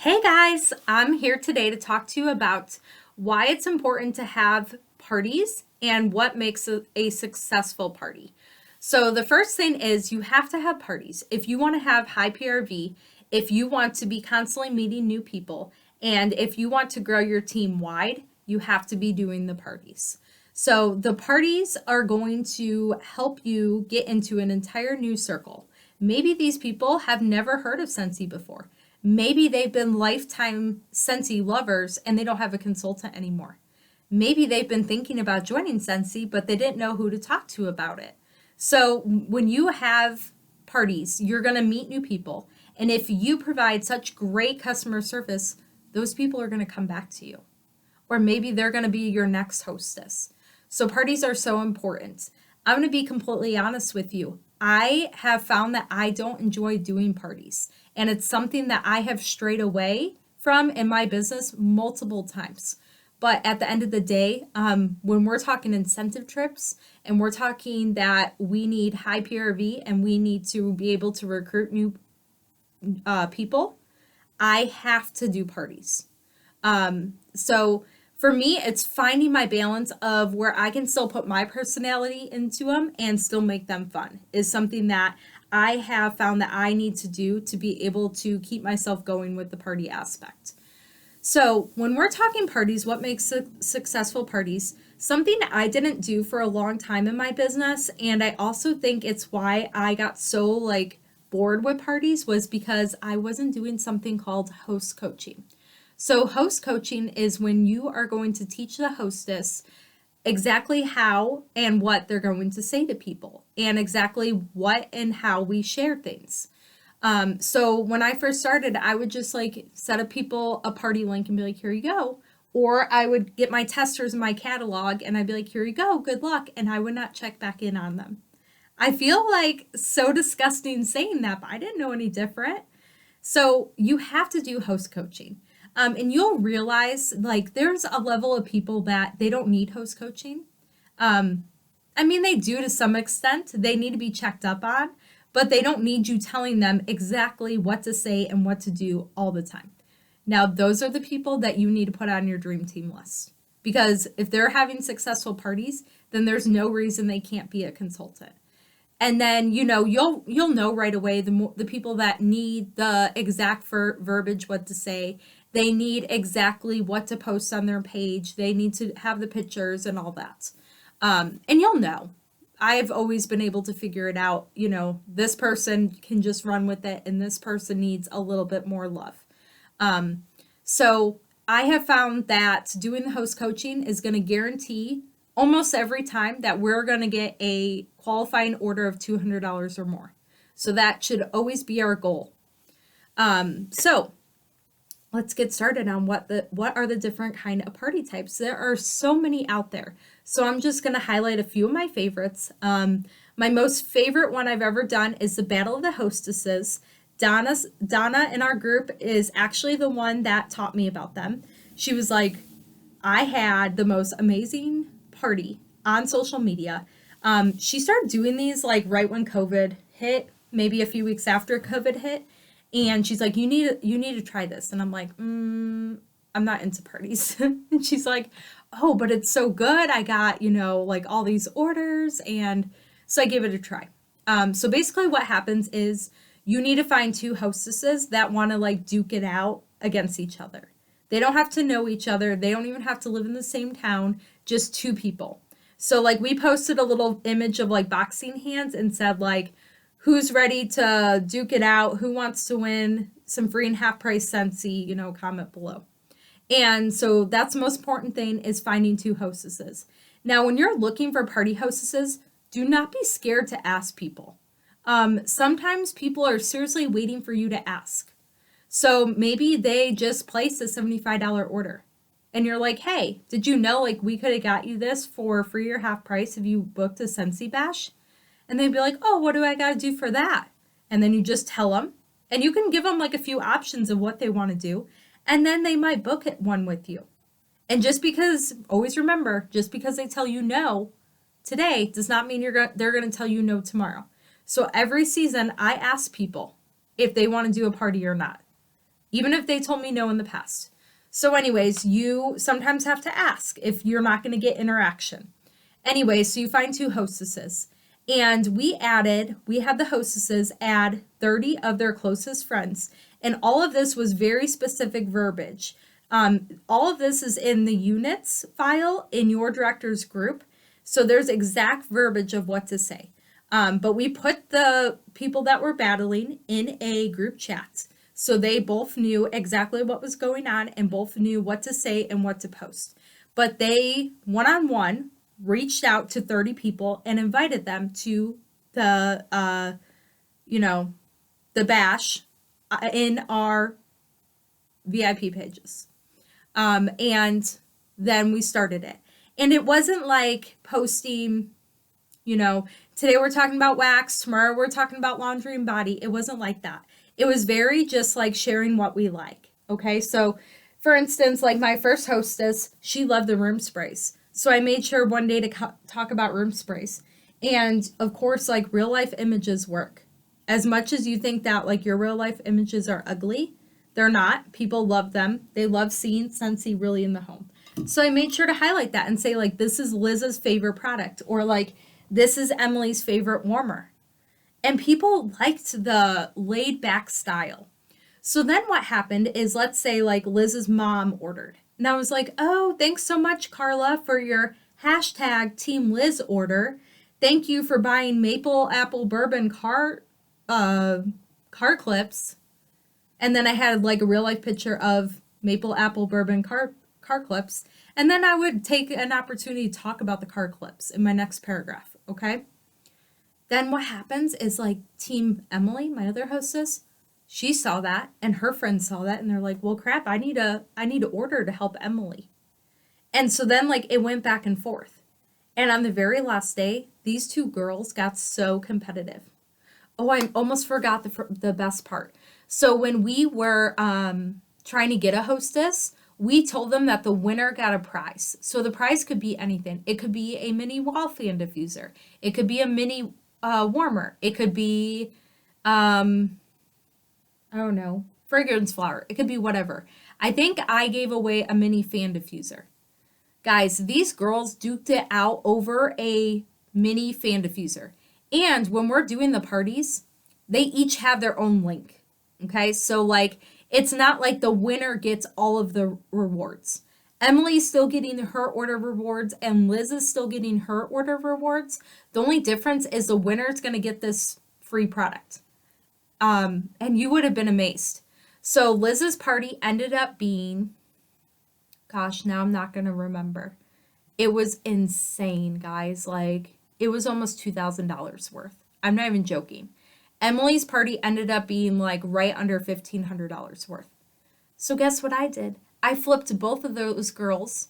Hey guys, I'm here today to talk to you about why it's important to have parties and what makes a successful party. So, the first thing is you have to have parties. If you want to have high PRV, if you want to be constantly meeting new people, and if you want to grow your team wide, you have to be doing the parties. So, the parties are going to help you get into an entire new circle. Maybe these people have never heard of Scentsy before. Maybe they've been lifetime Scentsy lovers and they don't have a consultant anymore. Maybe they've been thinking about joining Scentsy, but they didn't know who to talk to about it. So when you have parties, you're going to meet new people. And if you provide such great customer service, those people are going to come back to you. Or maybe they're going to be your next hostess. So parties are so important. I'm going to be completely honest with you. I have found that I don't enjoy doing parties, and it's something that I have strayed away from in my business multiple times. But at the end of the day, when we're talking incentive trips and we're talking that we need high PRV and we need to be able to recruit new people, I have to do parties. So for me, it's finding my balance of where I can still put my personality into them and still make them fun is something that I have found that I need to do to be able to keep myself going with the party aspect. So when we're talking parties, what makes successful parties? Something I didn't do for a long time in my business, and I also think it's why I got so bored with parties was because I wasn't doing something called host coaching. So, host coaching is when you are going to teach the hostess exactly how and what they're going to say to people, and exactly what and how we share things. So, when I first started, I would just set up people a party link and be like, here you go. Or I would get my testers in my catalog and I'd be like, here you go, good luck. And I would not check back in on them. I feel like so disgusting saying that, but I didn't know any different. So you have to do host coaching. And you'll realize there's a level of people that they don't need host coaching. Um, I mean, they do to some extent. They need to be checked up on, but they don't need you telling them exactly what to say and what to do all the time. Now, those are the people that you need to put on your dream team list. Because if they're having successful parties, then there's no reason they can't be a consultant. And then you'll know right away the people that need the exact verbiage what to say. They need exactly what to post on their page. They need to have the pictures and all that. And you'll know. I've always been able to figure it out. This person can just run with it, and this person needs a little bit more love. So I have found that doing the host coaching is going to guarantee almost every time that we're going to get a qualifying order of $200 or more. So that should always be our goal. So let's get started on what are the different kind of party types. There are so many out there. So I'm just going to highlight a few of my favorites. My most favorite one I've ever done is the Battle of the Hostesses. Donna in our group is actually the one that taught me about them. She was like, I had the most amazing party on social media. She started doing these right when COVID hit, maybe a few weeks after COVID hit, and she's like, you need to try this, and I'm like, I'm not into parties. And she's like, oh, but it's so good. I got all these orders, and so I gave it a try. So basically, what happens is you need to find two hostesses that want to duke it out against each other. They don't have to know each other. They don't even have to live in the same town, just two people. So we posted a little image of boxing hands and said who's ready to duke it out, who wants to win some free and half price Scentsy, comment below. And so that's the most important thing is finding two hostesses. Now, when you're looking for party hostesses, do not be scared to ask people. Sometimes people are seriously waiting for you to ask. So maybe they just placed a $75 order. And you're like, hey, did you know we could have got you this for free or half price if you booked a Scentsy Bash? And they'd be like, oh, what do I got to do for that? And then you just tell them. And you can give them a few options of what they want to do. And then they might book it one with you. And just because, always remember, just because they tell you no today does not mean they're going to tell you no tomorrow. So every season, I ask people if they want to do a party or not. even if they told me no in the past. So, anyways, you sometimes have to ask if you're not going to get interaction. Anyway, so you find two hostesses. And we had the hostesses add 30 of their closest friends. And all of this was very specific verbiage. All of this is in the units file in your director's group. So there's exact verbiage of what to say. But we put the people that were battling in a group chat. So they both knew exactly what was going on and both knew what to say and what to post. But they, one-on-one, reached out to 30 people and invited them to the, the bash in our VIP pages. And then we started it. And it wasn't like posting, today we're talking about wax, tomorrow we're talking about laundry and body. It wasn't like that. It was very just like sharing what we like. Okay. So for instance, like my first hostess, she loved the room sprays. So I made sure one day to talk about room sprays. And of course, like real life images work. As much as you think that like your real life images are ugly, they're not. People love them. They love seeing Scentsy really in the home. So I made sure to highlight that and say like, this is Liz's favorite product, or like, this is Emily's favorite warmer. And people liked the laid back style. So then what happened is, let's say like Liz's mom ordered. And I was like, oh, thanks so much, Carla, for your hashtag Team Liz order. Thank you for buying maple apple bourbon car clips. And then I had like a real life picture of maple apple bourbon car clips. And then I would take an opportunity to talk about the car clips in my next paragraph. Okay. Then what happens is like Team Emily, my other hostess, she saw that and her friends saw that and they're like, well, crap, I need to order to help Emily. And so then like it went back and forth. And on the very last day, these two girls got so competitive. Oh, I almost forgot the best part. So when we were trying to get a hostess, we told them that the winner got a prize. So the prize could be anything. It could be a mini wall fan diffuser. It could be a mini warmer. It could be, I don't know, fragrance flower. It could be whatever. I think I gave away a mini fan diffuser. Guys, these girls duked it out over a mini fan diffuser. And when we're doing the parties, they each have their own link. Okay, so like it's not like the winner gets all of the rewards. Emily's still getting her order rewards and Liz is still getting her order rewards. The only difference is the winner is going to get this free product. And you would have been amazed. So Liz's party ended up being, gosh, now I'm not going to remember. It was insane, guys. Like it was almost $2,000 worth. I'm not even joking. Emily's party ended up being like right under $1,500 worth. So guess what I did? I flipped both of those girls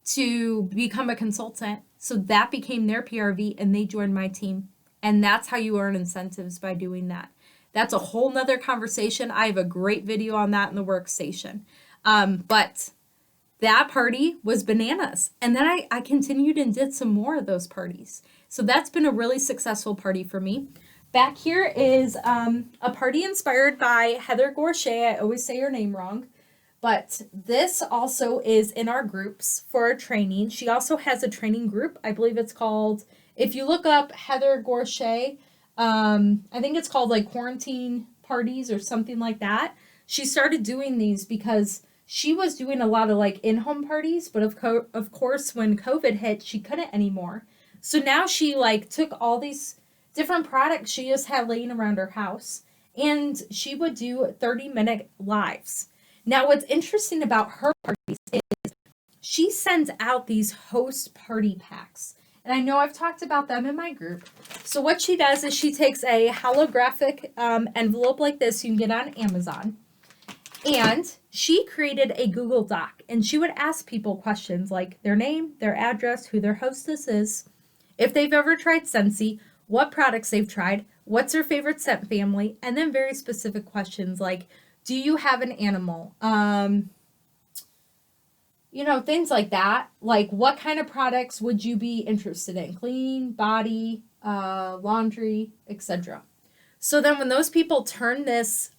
to become a consultant. So that became their PRV and they joined my team. And that's how you earn incentives, by doing that. That's a whole nother conversation. I have a great video on that in the workstation. But that party was bananas. And then I continued and did some more of those parties. So that's been a really successful party for me. Back here is a party inspired by Heather Gorchet. I always say her name wrong. But this also is in our groups for a training. She also has a training group. I believe it's called, if you look up Heather Gorchet, I think it's called like quarantine parties or something like that. She started doing these because she was doing a lot of like in-home parties, but of course when COVID hit, she couldn't anymore. So now she like took all these different products she just had laying around her house and she would do 30-minute lives. Now what's interesting about her parties is she sends out these host party packs. And I know I've talked about them in my group. So what she does is she takes a holographic envelope like this you can get on Amazon. And she created a Google Doc. And she would ask people questions like their name, their address, who their hostess is, if they've ever tried Scentsy, what products they've tried, what's their favorite scent family, and then very specific questions like, do you have an animal? Things like that. Like, what kind of products would you be interested in? Clean, body, laundry, etc. So then when those people turn this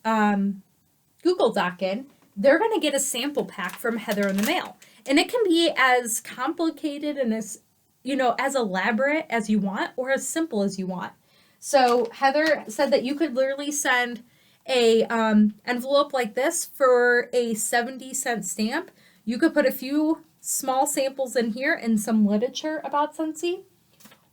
Google Doc in, they're going to get a sample pack from Heather in the mail. And it can be as complicated and as, as elaborate as you want or as simple as you want. So Heather said that you could literally send a envelope like this for a 70-cent stamp. You could put a few small samples in here and some literature about Scentsy.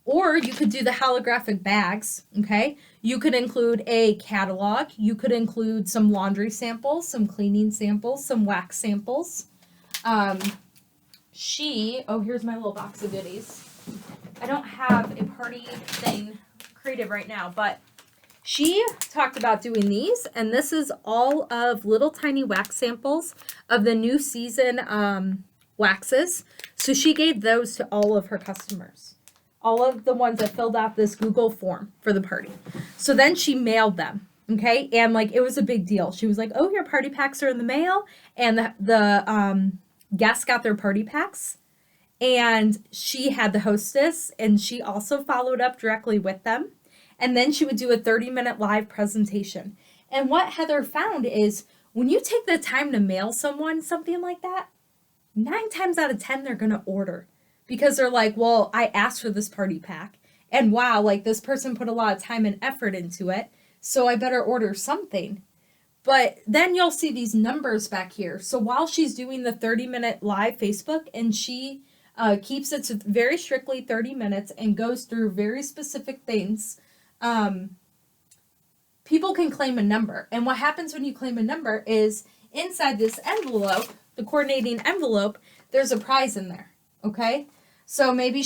Or you could do the holographic bags, okay? You could include a catalog. You could include some laundry samples, some cleaning samples, some wax samples. Here's my little box of goodies. I don't have a party thing created right now, but she talked about doing these, and this is all of little tiny wax samples of the new season waxes. So she gave those to all of her customers, all of the ones that filled out this Google form for the party. So then she mailed them, okay? And like it was a big deal. She was like, "Oh, your party packs are in the mail," and the guests got their party packs. And she had the hostess, and she also followed up directly with them. And then she would do a 30-minute live presentation. And what Heather found is when you take the time to mail someone something like that, 9 times out of 10, they're going to order. Because they're like, well, I asked for this party pack. And wow, like this person put a lot of time and effort into it. So I better order something. But then you'll see these numbers back here. So while she's doing the 30-minute live Facebook, and she keeps it to very strictly 30 minutes and goes through very specific things, people can claim a number. And what happens when you claim a number is inside this envelope, the coordinating envelope, there's a prize in there, okay? So maybe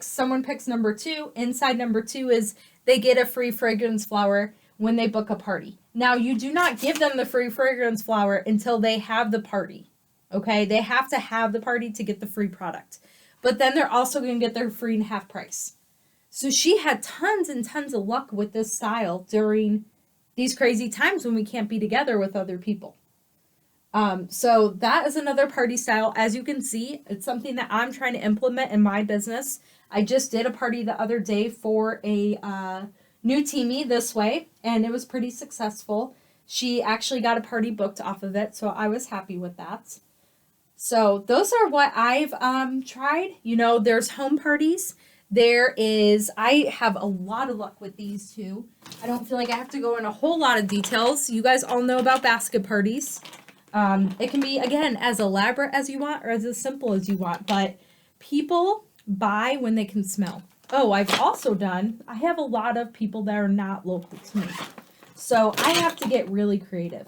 someone picks number 2. Inside number 2 is they get a free fragrance flower when they book a party. Now, you do not give them the free fragrance flower until they have the party, okay? They have to have the party to get the free product. But then they're also going to get their free and half price. So she had tons and tons of luck with this style during these crazy times when we can't be together with other people. So that is another party style. As you can see, it's something that I'm trying to implement in my business. I just did a party the other day for a new teamie this way, and it was pretty successful. She actually got a party booked off of it, so I was happy with that. So those are what I've tried. There's home parties. I have a lot of luck with these two. I don't feel like I have to go in a whole lot of details. You guys all know about basket parties. It can be, again, as elaborate as you want or as simple as you want, but people buy when they can smell. Oh, I have a lot of people that are not local to me. So I have to get really creative.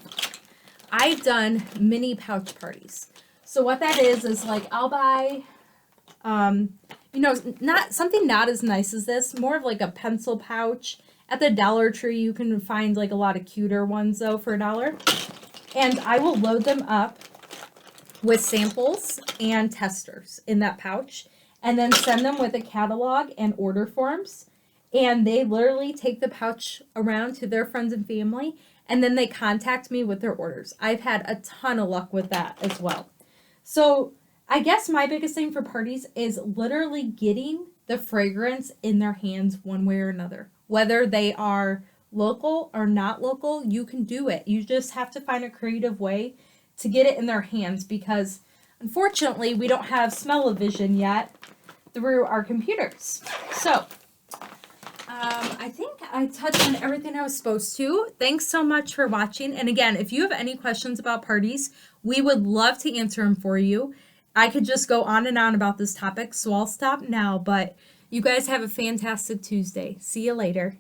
I've done mini pouch parties. So what that is like I'll buy, not as nice as this, more of like a pencil pouch. At the Dollar Tree, you can find like a lot of cuter ones though for $1. And I will load them up with samples and testers in that pouch and then send them with a catalog and order forms. And they literally take the pouch around to their friends and family, and then they contact me with their orders. I've had a ton of luck with that as well. So I guess my biggest thing for parties is literally getting the fragrance in their hands one way or another. Whether they are local or not local, you can do it. You just have to find a creative way to get it in their hands because unfortunately we don't have smell-o-vision yet through our computers. So I think I touched on everything I was supposed to. Thanks so much for watching. And again, if you have any questions about parties, we would love to answer them for you. I could just go on and on about this topic, so I'll stop now. But you guys have a fantastic Tuesday. See you later.